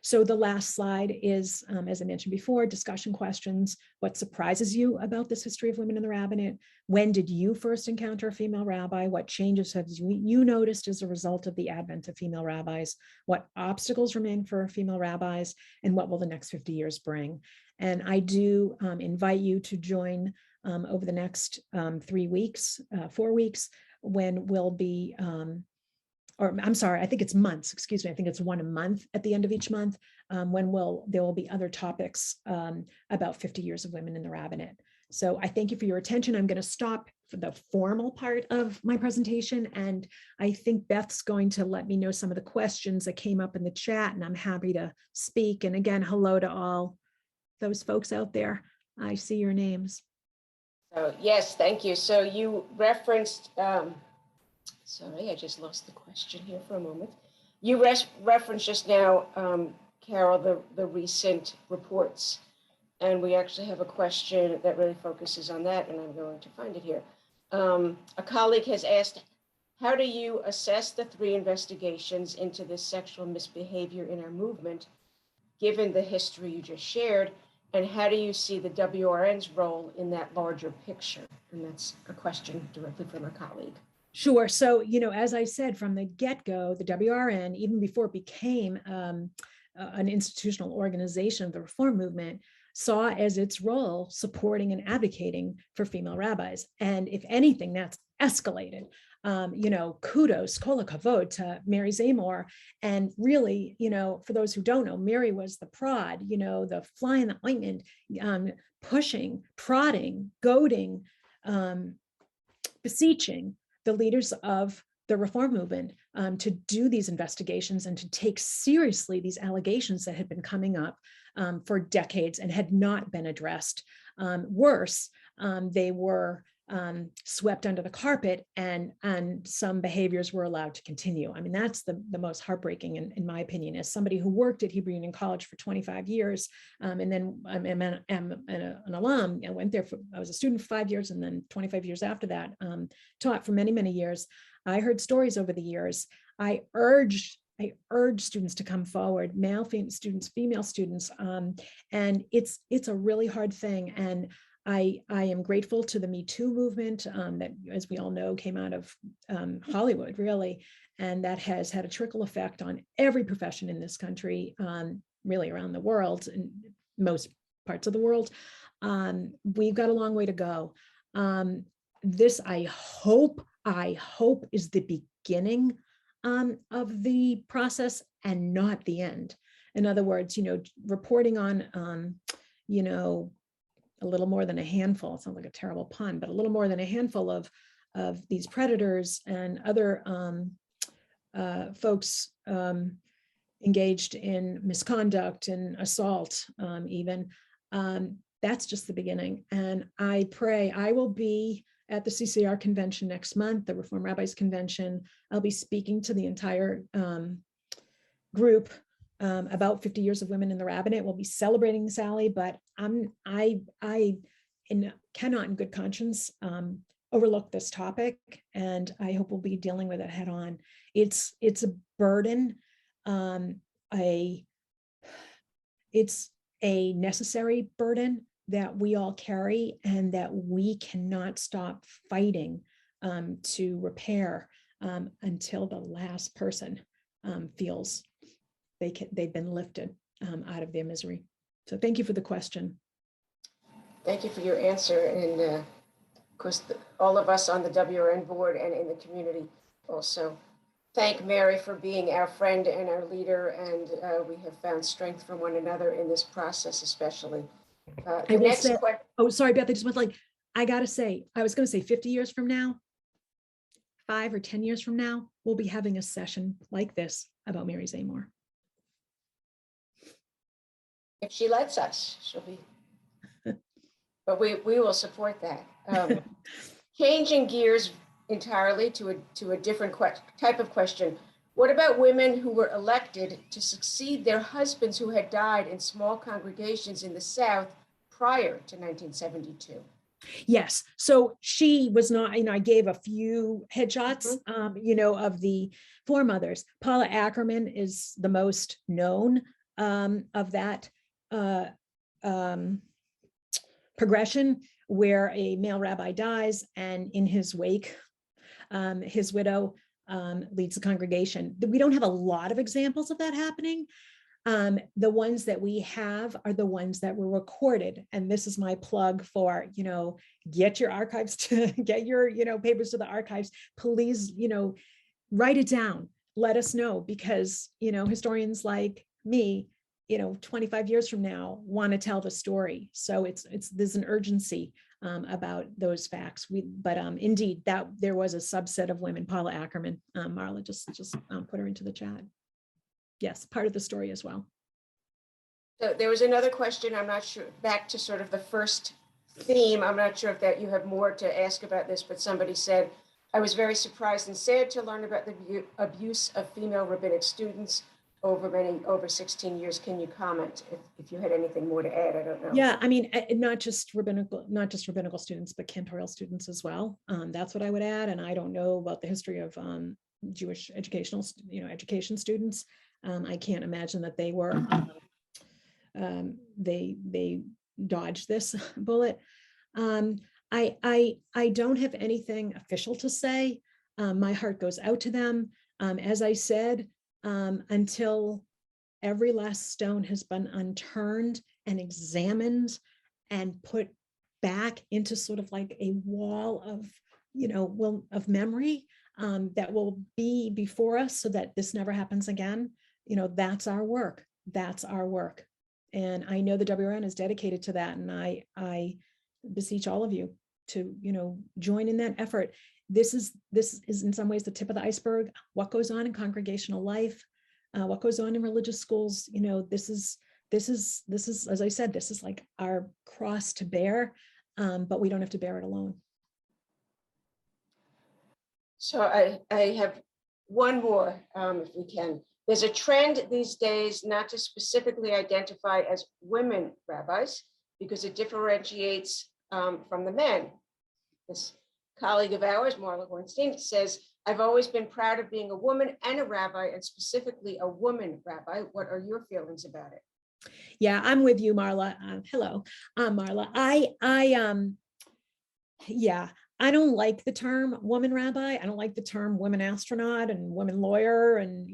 So the last slide is, as I mentioned before, discussion questions. What surprises you about this history of women in the rabbinate? When did you first encounter a female rabbi? What changes have you noticed as a result of the advent of female rabbis? What obstacles remain for female rabbis? And what will the next 50 years bring? And I do invite you to join over the next 4 weeks, when we'll be, or I'm sorry, I think it's months, excuse me. I think it's one a month at the end of each month, when there will be other topics about 50 years of women in the rabbinate. So I thank you for your attention. I'm going to stop for the formal part of my presentation. And I think Beth's going to let me know some of the questions that came up in the chat, and I'm happy to speak. And again, hello to all those folks out there. I see your names. So yes, thank you. So you referenced, sorry, I just lost the question here for a moment. You referenced just now, Carole, the recent reports. And we actually have a question that really focuses on that, and I'm going to find it here. A colleague has asked, how do you assess the 3 investigations into this sexual misbehavior in our movement, given the history you just shared? And how do you see the WRN's role in that larger picture? And that's a question directly from a colleague. Sure. So, as I said, from the get-go, the WRN, even before it became an institutional organization of the Reform movement, saw as its role supporting and advocating for female rabbis. And if anything, that's escalated. Kudos, kol hakavod to Mary Zamor. And really, for those who don't know, Mary was the prod, the fly in the ointment, pushing, prodding, goading, beseeching the leaders of the Reform movement to do these investigations and to take seriously these allegations that had been coming up for decades and had not been addressed. Worse, they were swept under the carpet, and some behaviors were allowed to continue. I mean, that's the most heartbreaking, in my opinion, as somebody who worked at Hebrew Union College for 25 years, and then I'm an alum. I was a student for 5 years, and then 25 years after that, taught for many, many years. I heard stories over the years. I urged students to come forward, male students, female students, and it's a really hard thing. And I am grateful to the Me Too movement that, as we all know, came out of Hollywood, really, and that has had a trickle effect on every profession in this country, really around the world, in most parts of the world. We've got a long way to go. This, I hope, is the beginning of the process and not the end. In other words, reporting on, a little more than a handful, it sounds like a terrible pun, but a little more than a handful of these predators and other folks engaged in misconduct and assault even, that's just the beginning. And I pray, I will be at the CCR convention next month, the Reform Rabbis Convention. I'll be speaking to the entire group about 50 years of women in the rabbinate. We'll be celebrating Sally, but I cannot in good conscience overlook this topic, and I hope we'll be dealing with it head on. It's a burden, it's a necessary burden that we all carry, and that we cannot stop fighting to repair until the last person feels they've been lifted out of their misery. So thank you for the question. Thank you for your answer. And course, all of us on the WRN board and in the community also thank Mary for being our friend and our leader, and we have found strength from one another in this process, especially. I will say, oh, sorry, Beth, I just was like, I gotta say, I was gonna say 50 years from now, 5 or 10 years from now, we'll be having a session like this about Mary Zamor. If she lets us, she'll be, but we will support that. Changing gears entirely to a different type of question. What about women who were elected to succeed their husbands who had died in small congregations in the South prior to 1972? Yes. So she was not, I gave a few headshots, of the foremothers. Paula Ackerman is the most known of that progression, where a male rabbi dies and in his wake, his widow leads the congregation. We don't have a lot of examples of that happening. The ones that we have are the ones that were recorded. And this is my plug for, get your archives to get your, papers to the archives. Please, write it down. Let us know, because, historians like me, 25 years from now want to tell the story. So there's an urgency about those facts. But indeed, that there was a subset of women. Paula Ackerman, Marla just put her into the chat. Yes, part of the story as well. So there was another question. I'm not sure, back to sort of the first theme. I'm not sure if that you have more to ask about this, but somebody said, I was very surprised and sad to learn about the abuse of female rabbinic students over 16 years. Can you comment if you had anything more to add? I don't know. Yeah, I mean, not just rabbinical students, but cantorial students as well. That's what I would add. And I don't know about the history of Jewish education students. I can't imagine that they were, they dodged this bullet. I don't have anything official to say. My heart goes out to them. As I said, until every last stone has been unturned and examined and put back into sort of like a wall of, of memory that will be before us, so that this never happens again. That's our work. That's our work. And I know the WRN is dedicated to that. And I beseech all of you to, join in that effort. This is in some ways the tip of the iceberg. What goes on in congregational life, what goes on in religious schools, this is, as I said, this is like our cross to bear, but we don't have to bear it alone. So I have one more, if we can. There's a trend these days not to specifically identify as women rabbis, because it differentiates from the men. This colleague of ours, Marla Weinstein, says, I've always been proud of being a woman and a rabbi, and specifically a woman rabbi. What are your feelings about it? Yeah, I'm with you, Marla. Hello, Marla. I don't like the term woman rabbi. I don't like the term woman astronaut and woman lawyer and,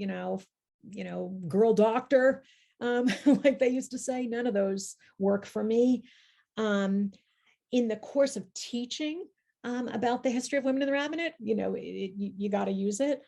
girl doctor, like they used to say. None of those work for me. In the course of teaching about the history of women in the rabbinate, you got to use it.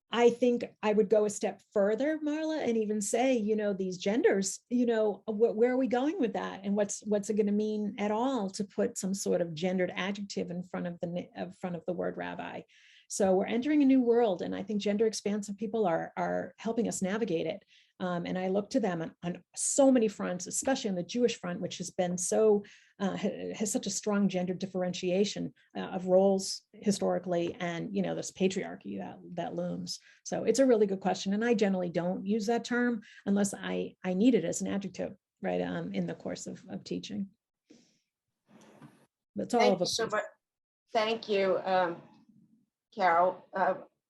I think I would go a step further, Marla, and even say, these genders, where are we going with that? And what's it going to mean at all to put some sort of gendered adjective in front of the word rabbi? So we're entering a new world, and I think gender expansive people are helping us navigate it. And I look to them on so many fronts, especially on the Jewish front, which has been has such a strong gender differentiation of roles historically, and this patriarchy that looms. So it's a really good question, and I generally don't use that term unless I need it as an adjective, right, in the course of teaching. That's all of us. So much. Thank you, Carole.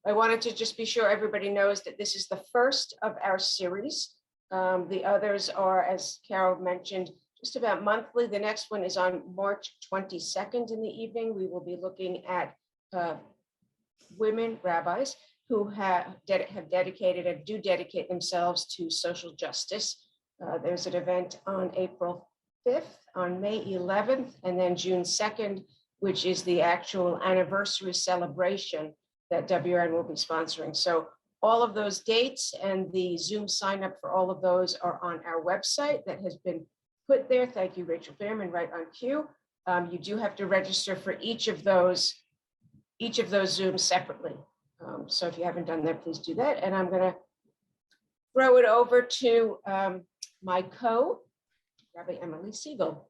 I wanted to just be sure everybody knows that this is the first of our series. The others are, as Carole mentioned, just about monthly. The next one is on March 22nd in the evening. We will be looking at women rabbis who have dedicated and do dedicate themselves to social justice. There's an event on April 5th, on May 11th, and then June 2nd which is the actual anniversary celebration that WRN will be sponsoring. So all of those dates and the Zoom sign up for all of those are on our website that has been put there. Thank you, Rachel Fairman, right on cue. You do have to register for each of those Zooms separately. So if you haven't done that, please do that. And I'm gonna throw it over to my Rabbi Emily Siegel.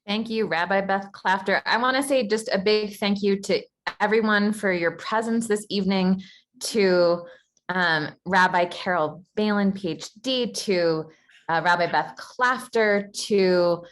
Thank you, Rabbi Beth Clafter. I want to say just a big thank you to everyone for your presence this evening, to Rabbi Carole Balin, PhD, to Rabbi Beth Clafter, to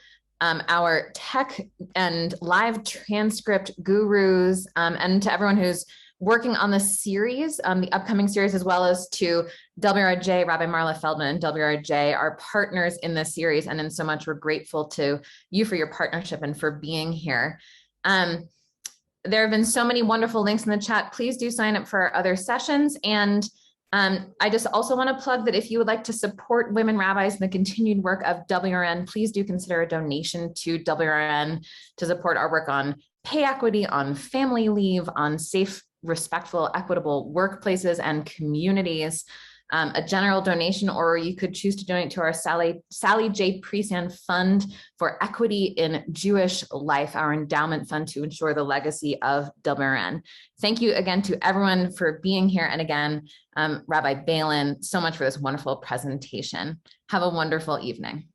our tech and live transcript gurus, and to everyone who's working on the series, the upcoming series, as well as to WRJ, Rabbi Marla Feldman and WRJ, our partners in this series. And in so much, we're grateful to you for your partnership and for being here. There have been so many wonderful links in the chat. Please do sign up for our other sessions. And I just also want to plug that if you would like to support women rabbis in the continued work of WRN, please do consider a donation to WRN to support our work on pay equity, on family leave, on safe, respectful, equitable workplaces and communities. A general donation, or you could choose to donate to our Sally J. Priesand Fund for Equity in Jewish Life, our endowment fund to ensure the legacy of WRN. Thank you again to everyone for being here. And again, Rabbi Balin, so much for this wonderful presentation. Have a wonderful evening.